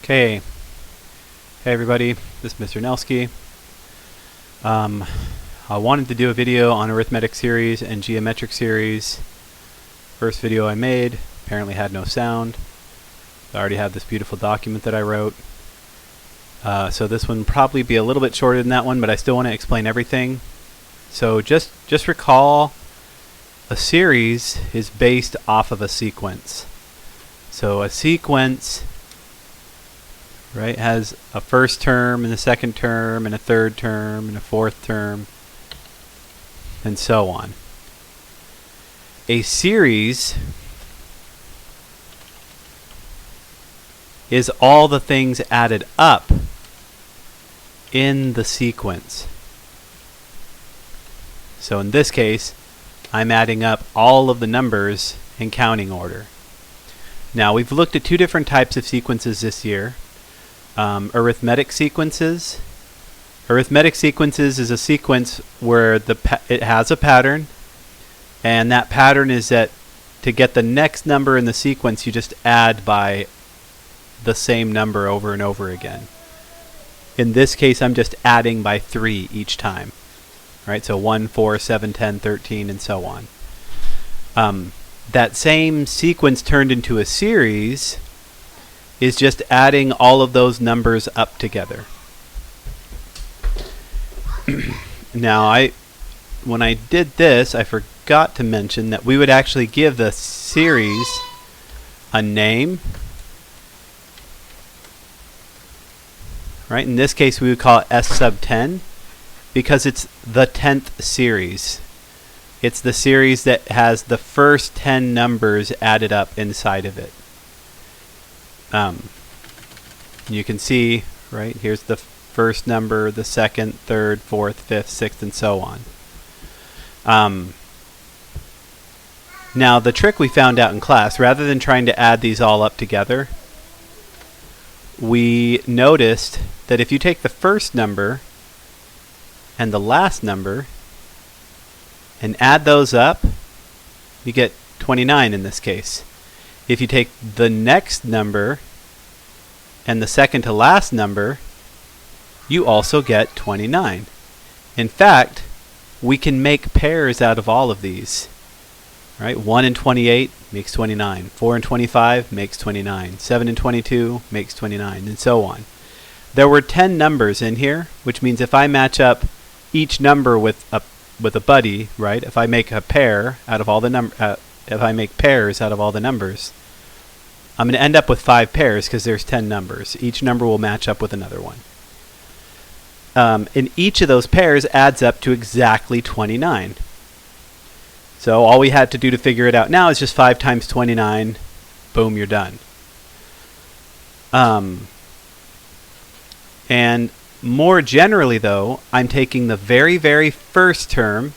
Okay, hey everybody, this is Mr. Nelsky. I wanted to do a video on Arithmetic Series and Geometric Series. First video I made apparently had no sound. I already have this beautiful document that I wrote. So this one will probably be a little bit shorter than that one, but I still want to explain everything. So just recall, a series is based off of a sequence. So a sequence, right, has a first term and a second term and a third term and a fourth term and so on. A series is all the things added up in the sequence. So in this case, I'm adding up all of the numbers in counting order. Now we've looked at two different types of sequences this year. Arithmetic sequences. Arithmetic sequences is a sequence where it has a pattern, and that pattern is that to get the next number in the sequence, you just add by the same number over and over again. In this case, I'm just adding by 3 each time. Right? So 1, 4, 7, 10, 13, and so on. That same sequence turned into a series is just adding all of those numbers up together. Now, when I did this, I forgot to mention that we would actually give the series a name. Right? In this case, we would call it S sub 10 because it's the 10th series. It's the series that has the first 10 numbers added up inside of it. You can see, right, here's the first number, the second, third, fourth, fifth, sixth, and so on. Now, the trick we found out in class, rather than trying to add these all up together, we noticed that if you take the first number and the last number and add those up, you get 29 in this case. If you take the next number and the second to last number, you also get 29. In fact, we can make pairs out of all of these. Right? 1 and 28 makes 29. 4 and 25 makes 29. 7 and 22 makes 29, and so on. There were 10 numbers in here, which means if I match up each number with a buddy, right? If I make a pair out of all the if I make pairs out of all the numbers, I'm going to end up with 5 pairs because there's 10 numbers. Each number will match up with another one. And each of those pairs adds up to exactly 29. So all we had to do to figure it out now is just 5 times 29. Boom, you're done. And more generally, though, I'm taking the very, very first term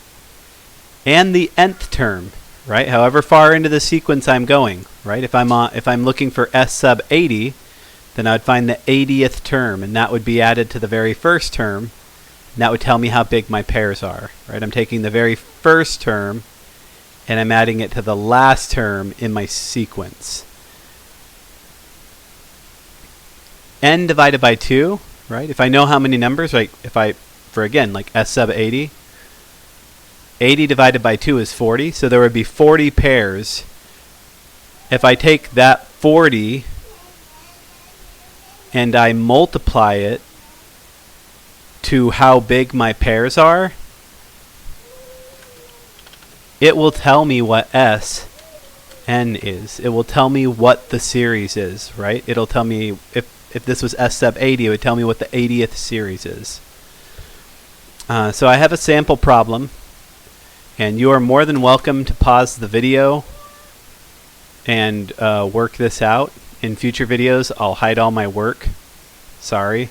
and the nth term, right? However far into the sequence I'm going, right? If I'm looking for S sub 80, then I'd find the 80th term, and that would be added to the very first term, and that would tell me how big my pairs are, right? I'm taking the very first term, and I'm adding it to the last term in my sequence. N divided by 2, right? If I know how many numbers, like like S sub 80, 80 divided by 2 is 40, so there would be 40 pairs. If I take that 40 and I multiply it to how big my pairs are, it will tell me what Sn is. It will tell me what the series is, right? It'll tell me, if this was S sub 80, it would tell me what the 80th series is. So I have a sample problem, and you are more than welcome to pause the video and work this out. In future videos, I'll hide all my work. Sorry.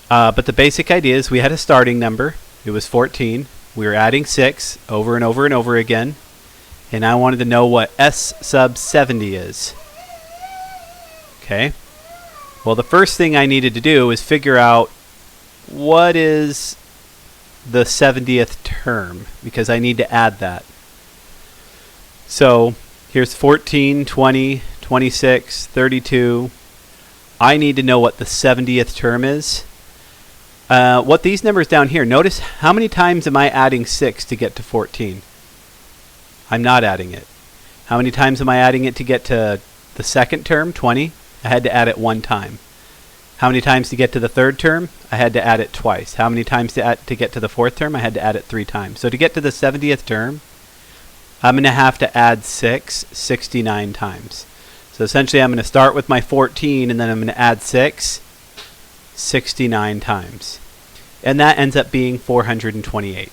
But the basic idea is we had a starting number. It was 14. We were adding 6 over and over and over again. And I wanted to know what S sub 70 is. Okay. Well, the first thing I needed to do is figure out what is the 70th term, because I need to add that. So here's 14, 20, 26, 32, I need to know what the 70th term is. What these numbers down here, notice how many times am I adding 6 to get to 14? I'm not adding it. How many times am I adding it to get to the second term, 20? I had to add it 1 time. How many times to get to the third term? I had to add it twice. How many times to get to the fourth term? I had to add it 3 times. So to get to the 70th term, I'm going to have to add 6 69 times. So essentially I'm going to start with my 14 and then I'm going to add 6 69 times. And that ends up being 428.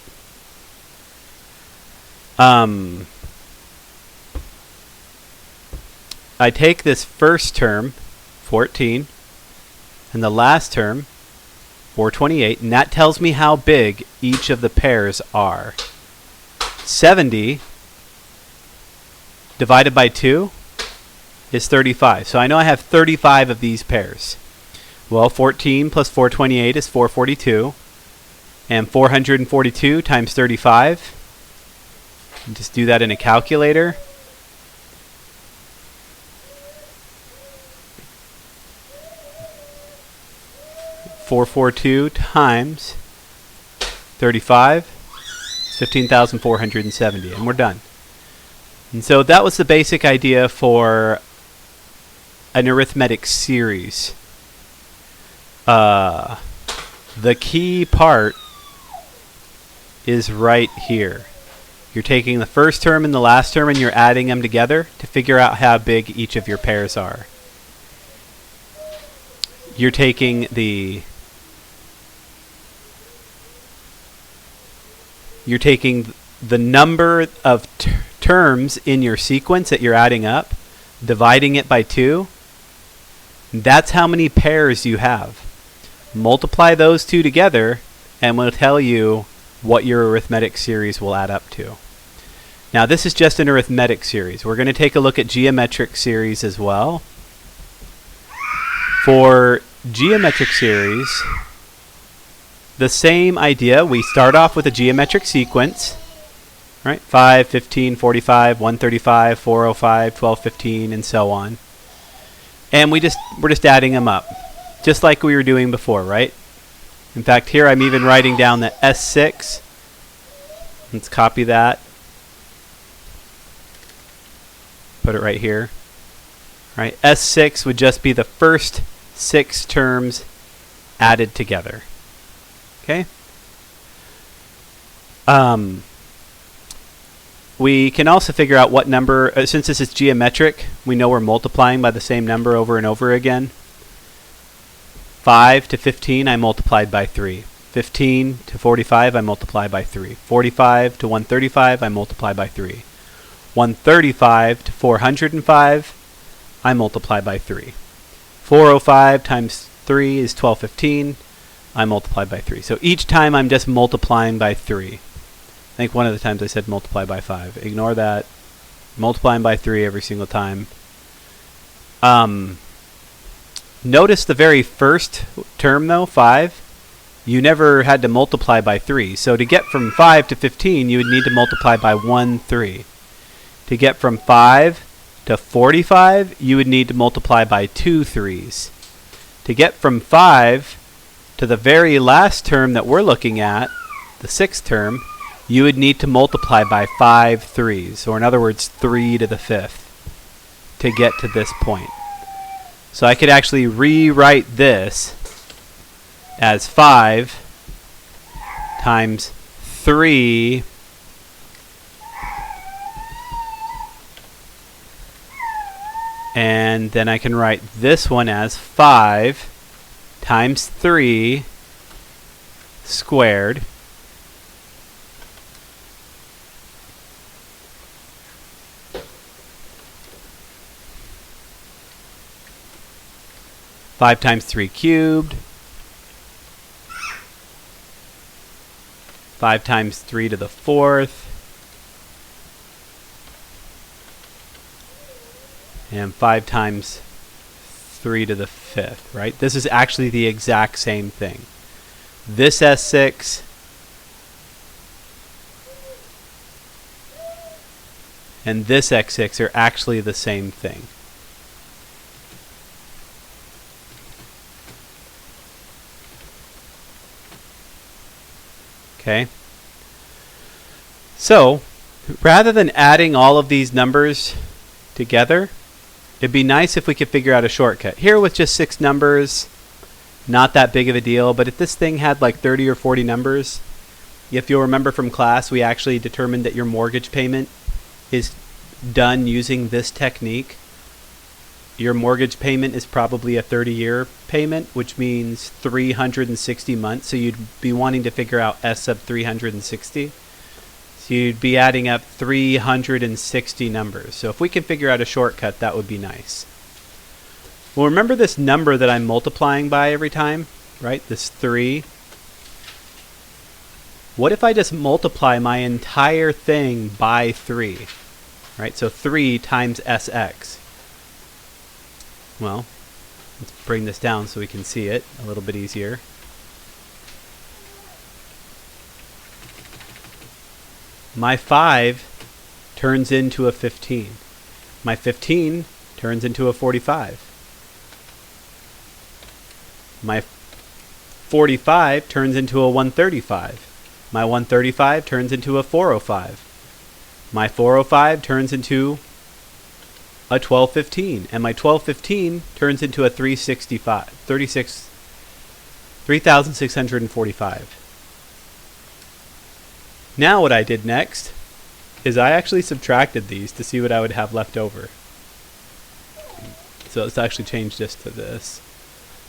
I take this first term, 14, and the last term, 428, and that tells me how big each of the pairs are. 70 divided by 2 is 35. So I know I have 35 of these pairs. Well, 14 plus 428 is 442. And 442 times 35. Just do that in a calculator. .442 times 35 is 15,470, and we're done. And so that was the basic idea for an arithmetic series. The key part is right here. You're taking the first term and the last term and you're adding them together to figure out how big each of your pairs are. You're taking the number of terms in your sequence that you're adding up, dividing it by 2. That's how many pairs you have. Multiply those two together and we'll tell you what your arithmetic series will add up to. Now this is just an arithmetic series. We're going to take a look at geometric series as well. For geometric series, the same idea. We start off with a geometric sequence, right? 5, 15, 45, 135, 405, 12, 15, and so on. And we're just adding them up, just like we were doing before, right? In fact, here I'm even writing down the S6. Let's copy that. Put it right here. Right? S6 would just be the first 6 terms added together. Okay? We can also figure out what number, since this is geometric, we know we're multiplying by the same number over and over again. 5 to 15, I multiplied by 3. 15 to 45, I multiply by 3. 45 to 135, I multiply by 3. 135 to 405, I multiply by 3. 405 times 3 is 1215, I multiply by 3. So each time I'm just multiplying by 3. I think one of the times I said multiply by 5. Ignore that. Multiplying by 3 every single time. Notice the very first term though, 5, you never had to multiply by 3. So to get from 5 to 15, you would need to multiply by 1 3. To get from 5 to 45, you would need to multiply by 2 3s. To get from 5 to the very last term that we're looking at, the 6th term, you would need to multiply by 5 3s, or in other words, 3 to the 5th, to get to this point. So I could actually rewrite this as 5 times 3 and then I can write this one as 5 times 3 squared . 5 times 3 cubed. 5 times 3 to the 4th. And 5 times 3 to the 5th, right? This is actually the exact same thing. This S6 and this X6 are actually the same thing. Okay. So, rather than adding all of these numbers together, it'd be nice if we could figure out a shortcut. Here with just 6 numbers, not that big of a deal, but if this thing had like 30 or 40 numbers, if you'll remember from class, we actually determined that your mortgage payment is done using this technique. Your mortgage payment is probably a 30-year payment, which means 360 months. So you'd be wanting to figure out S sub 360. So you'd be adding up 360 numbers. So if we can figure out a shortcut, that would be nice. Well, remember this number that I'm multiplying by every time, right? This 3. What if I just multiply my entire thing by 3? Right? So 3 times Sx. Well, let's bring this down so we can see it a little bit easier. My 5 turns into a 15. My 15 turns into a 45. My 45 turns into a 135. My 135 turns into a 405. My 405 turns into a 1215, and my 1215 turns into a 3645. Now what I did next is I actually subtracted these to see what I would have left over. So let's actually change this to this.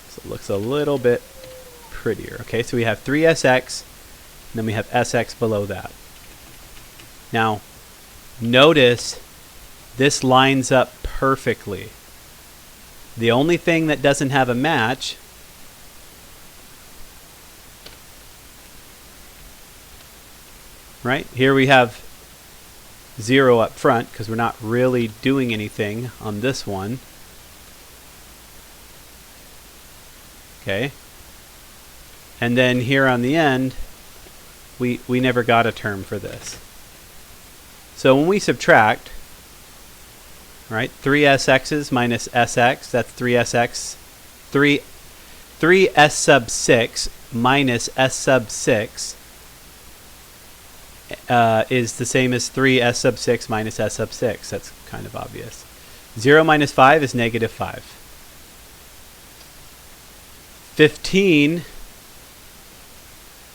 So it looks a little bit prettier. Okay, so we have 3sx, and then we have sx below that. Now, notice this lines up perfectly. The only thing that doesn't have a match right here, we have 0 up front because we're not really doing anything on this one. Okay, and then here on the end we never got a term for this. So when we subtract, right, 3sx's minus sx, that's 3sx, 3s sub 6 minus s sub 6 is the same as 3s sub 6 minus s sub 6. That's kind of obvious. 0 minus 5 is negative 5. 15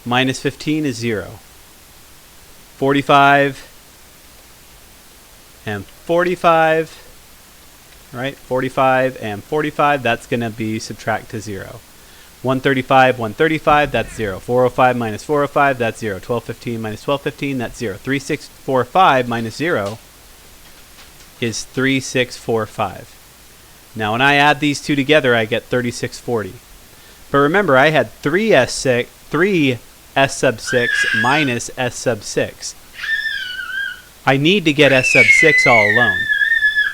minus 15 is 0. 45 and 45, right? 45 and 45, that's going to be subtract to 0. 135, 135, that's 0. 405 minus 405, that's 0. 1215 minus 1215, that's 0. 3645 minus 0 is 3645. Now when I add these two together, I get 3640. But remember, I had 3s sub 6 minus s sub 6. I need to get s sub 6 all alone.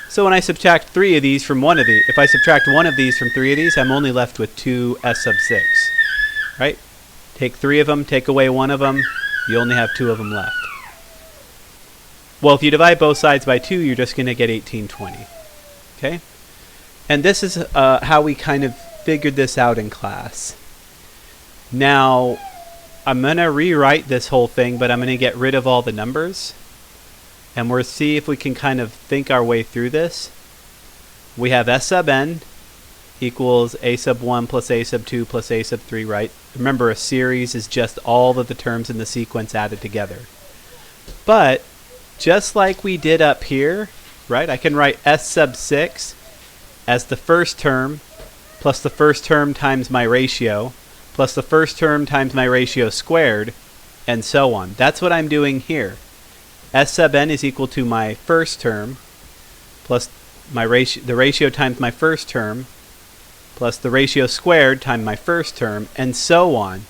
So when I subtract 3 of these from one of these, if I subtract one of these from 3 of these, I'm only left with 2 s sub 6. Right? Take 3 of them, take away one of them, you only have 2 of them left. Well, if you divide both sides by 2, you're just going to get 1820. Okay? And this is how we kind of figured this out in class. Now, I'm going to rewrite this whole thing, but I'm going to get rid of all the numbers. And we'll see if we can kind of think our way through this. We have s sub n equals a sub 1 plus a sub 2 plus a sub 3, right? Remember, a series is just all of the terms in the sequence added together. But just like we did up here, right, I can write s sub 6 as the first term plus the first term times my ratio plus the first term times my ratio squared, and so on. That's what I'm doing here. S sub n is equal to my first term plus my the ratio times my first term plus the ratio squared times my first term, and so on.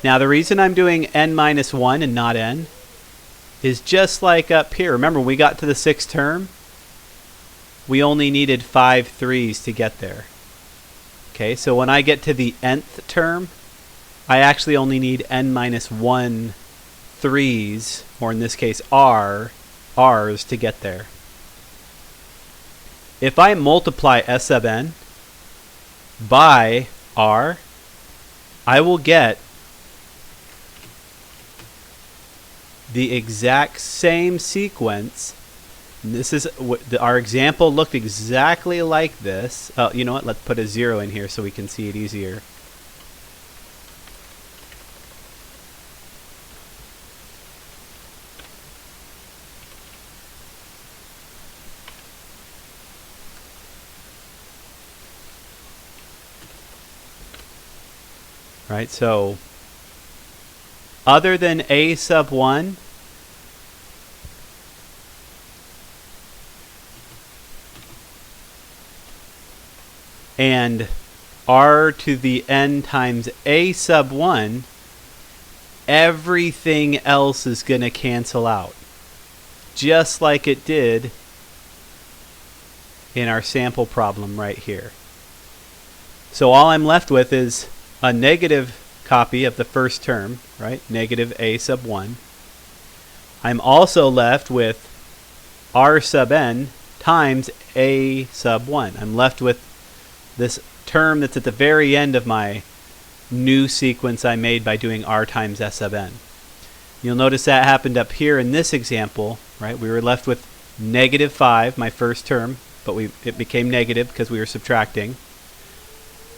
Now the reason I'm doing n minus 1 and not n is just like up here. Remember, when we got to the sixth term, we only needed 5 3's to get there. Okay, so when I get to the nth term, I actually only need n minus 1 3's, or in this case r's, to get there. If I multiply s sub n by r, I will get the exact same sequence. And this is our example looked exactly like this. Oh, you know what? Let's put a 0 in here so we can see it easier. Right, so other than a sub 1, and r to the n times a sub 1, everything else is going to cancel out, just like it did in our sample problem right here. So all I'm left with is a negative copy of the first term, right? Negative a sub 1. I'm also left with r sub n times a sub 1. I'm left with this term that's at the very end of my new sequence I made by doing r times s sub n. You'll notice that happened up here in this example, right? We were left with negative 5, my first term, but it became negative because we were subtracting.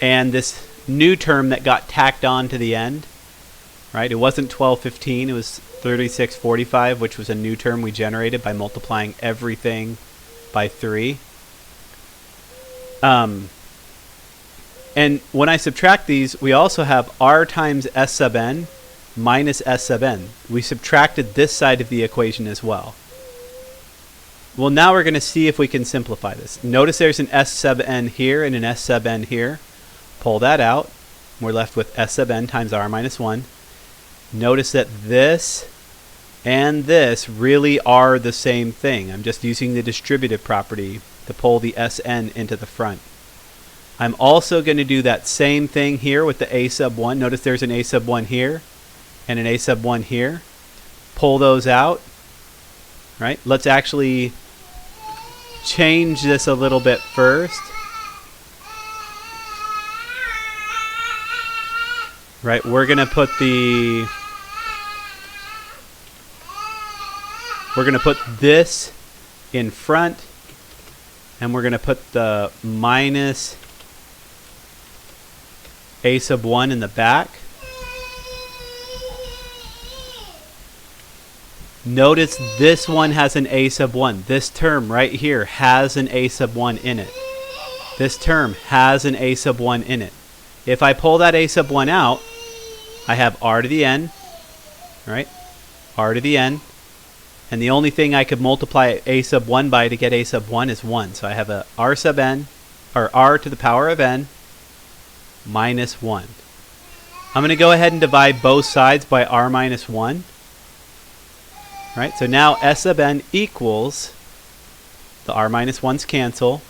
And this new term that got tacked on to the end, right? It wasn't 1215, it was 3645, which was a new term we generated by multiplying everything by 3. And when I subtract these, we also have r times s sub n minus s sub n. We subtracted this side of the equation as well. Well, now we're going to see if we can simplify this. Notice there's an s sub n here and an s sub n here. Pull that out. We're left with s sub n times r minus 1. Notice that this and this really are the same thing. I'm just using the distributive property to pull the Sn into the front. I'm also going to do that same thing here with the a sub 1. Notice there's an a sub 1 here and an a sub 1 here. Pull those out. Right? Let's actually change this a little bit first. Right, we're going to put this in front, and we're going to put the minus a sub 1 in the back. Notice this one has an a sub 1. This term right here has an a sub 1 in it. This term has an a sub 1 in it. If I pull that a sub 1 out, I have r to the n, right? R to the n. And the only thing I could multiply a sub 1 by to get a sub 1 is 1. So I have a r sub n, or r to the power of n, minus 1. I'm going to go ahead and divide both sides by r minus 1. Right? So now s sub n equals, the r minus 1's cancel,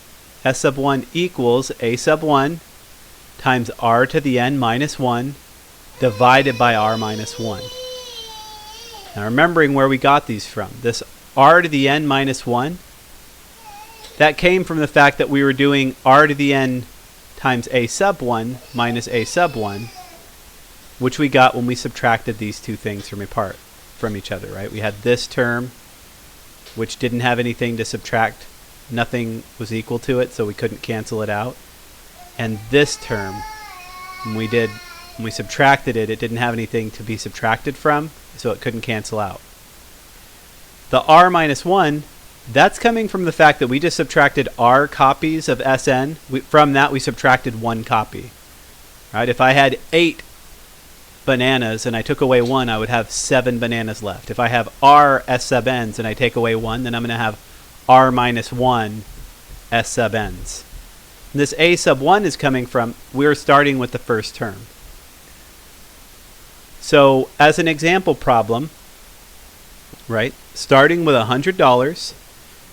s sub 1 equals a sub 1 times r to the n minus 1 divided by r minus 1. Now remembering where we got these from, this r to the n minus 1, that came from the fact that we were doing r to the n times a sub 1 minus a sub 1, which we got when we subtracted these two things from each other, right? We had this term, which didn't have anything to subtract. Nothing was equal to it, so we couldn't cancel it out. And this term, when we subtracted it, it didn't have anything to be subtracted from, so it couldn't cancel out. The r minus 1, that's coming from the fact that we just subtracted r copies of Sn. From that, we subtracted 1 copy. Right? If I had 8 bananas and I took away 1, I would have 7 bananas left. If I have r s sub n's and I take away 1, then I'm going to have r minus 1 s sub n's. And this a sub 1 is coming from, we're starting with the first term. So as an example problem, right, starting with $100,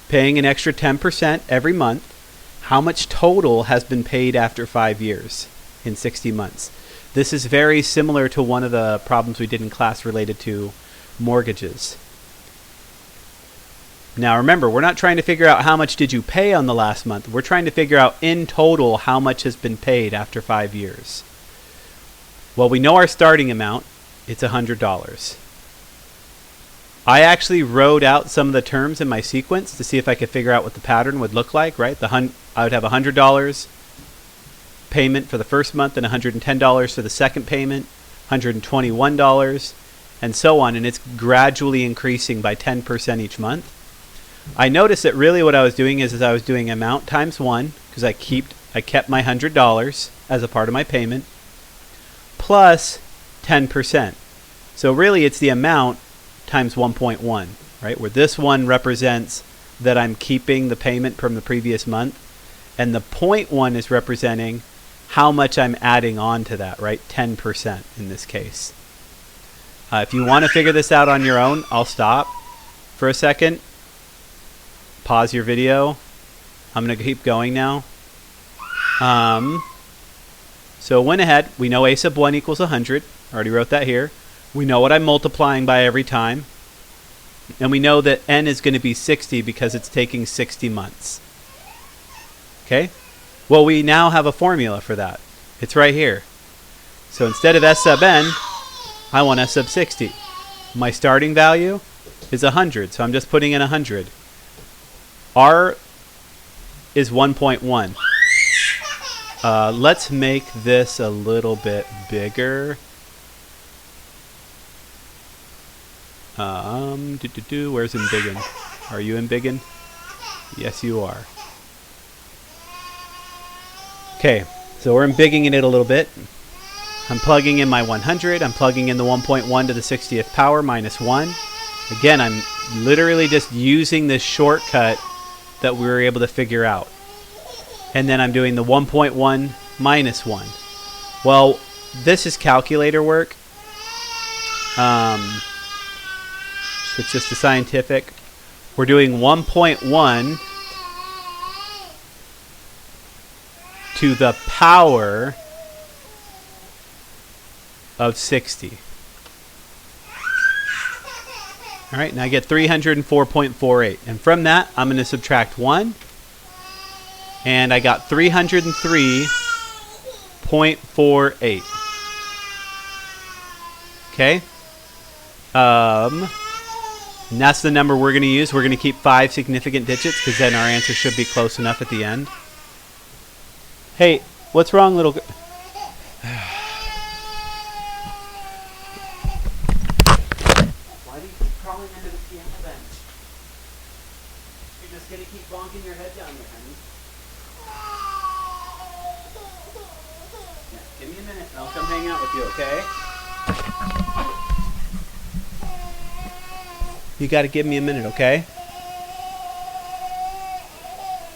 paying an extra 10% every month, how much total has been paid after 5 years in 60 months? This is very similar to one of the problems we did in class related to mortgages. Now remember, we're not trying to figure out how much did you pay on the last month. We're trying to figure out in total how much has been paid after 5 years. Well, we know our starting amount. It's $100. I actually wrote out some of the terms in my sequence to see if I could figure out what the pattern would look like, right? I would have $100 payment for the first month and $110 for the second payment, $121, and so on, and it's gradually increasing by 10% each month. I noticed that really what I was doing is I was doing amount times 1, because I kept my $100 as a part of my payment, plus 10%. So really it's the amount times 1.1, right? Where this one represents that I'm keeping the payment from the previous month, and the 0.1 is representing how much I'm adding on to that, right? 10% in this case. If you want to figure this out on your own, I'll stop for a second. Pause your video. I'm going to keep going now. So went ahead. We know a sub 1 equals 100. I already wrote that here. We know what I'm multiplying by every time. And we know that n is going to be 60 because it's taking 60 months. Okay? Well, we now have a formula for that. It's right here. So instead of s sub n, I want s sub 60. My starting value is 100, so I'm just putting in 100. R is 1.1. Let's make this a little bit bigger. Where's embiggen? Are you embiggen? Yes, you are. Okay, so we're embigging it a little bit. I'm plugging in my 100. I'm plugging in the 1.1 to the 60th power minus 1. Again, I'm literally just using this shortcut that we were able to figure out. And then I'm doing the 1.1 minus 1. Well, this is calculator work. Switch this to scientific. We're doing 1.1 to the power of 60. All right, now I get 304.48. And from that, I'm going to subtract 1. And I got 303.48. Okay? And that's the number we're going to use. We're going to keep 5 significant digits because then our answer should be close enough at the end. Hey, what's wrong, little girl? Why do you keep crawling under the piano bench? You're just going to keep bonking your head down there, honey. Yeah, give me a minute and I'll come hang out with you, okay? You got to give me a minute, okay?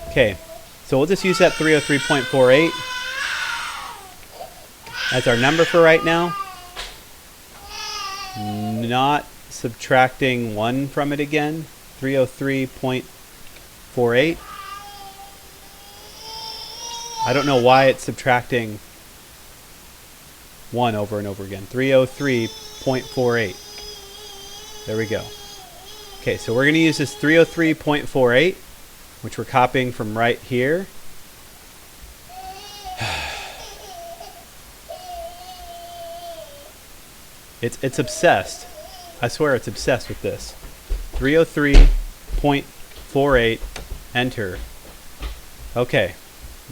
Okay, so we'll just use that 303.48 as our number for right now. Not subtracting 1 from it again. 303.48. I don't know why it's subtracting 1 over and over again. 303.48. There we go. Okay, so we're going to use this 303.48, which we're copying from right here. It's obsessed. I swear it's obsessed with this. 303.48, enter. Okay,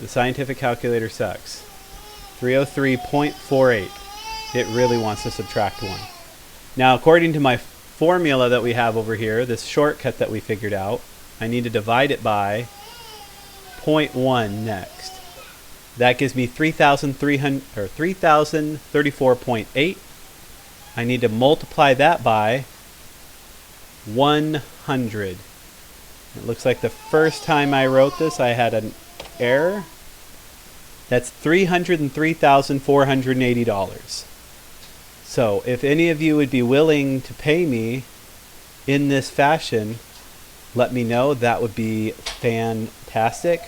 the scientific calculator sucks. 303.48. It really wants to subtract 1. Now, according to my formula that we have over here, this shortcut that we figured out, I need to divide it by 0.1 next. That gives me 3,034.8. I need to multiply that by 100. It looks like the first time I wrote this I had an error. That's $303,480. So if any of you would be willing to pay me in this fashion, let me know. That would be fantastic.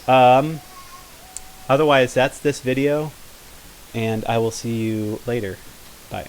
Otherwise, that's this video, and I will see you later. Bye.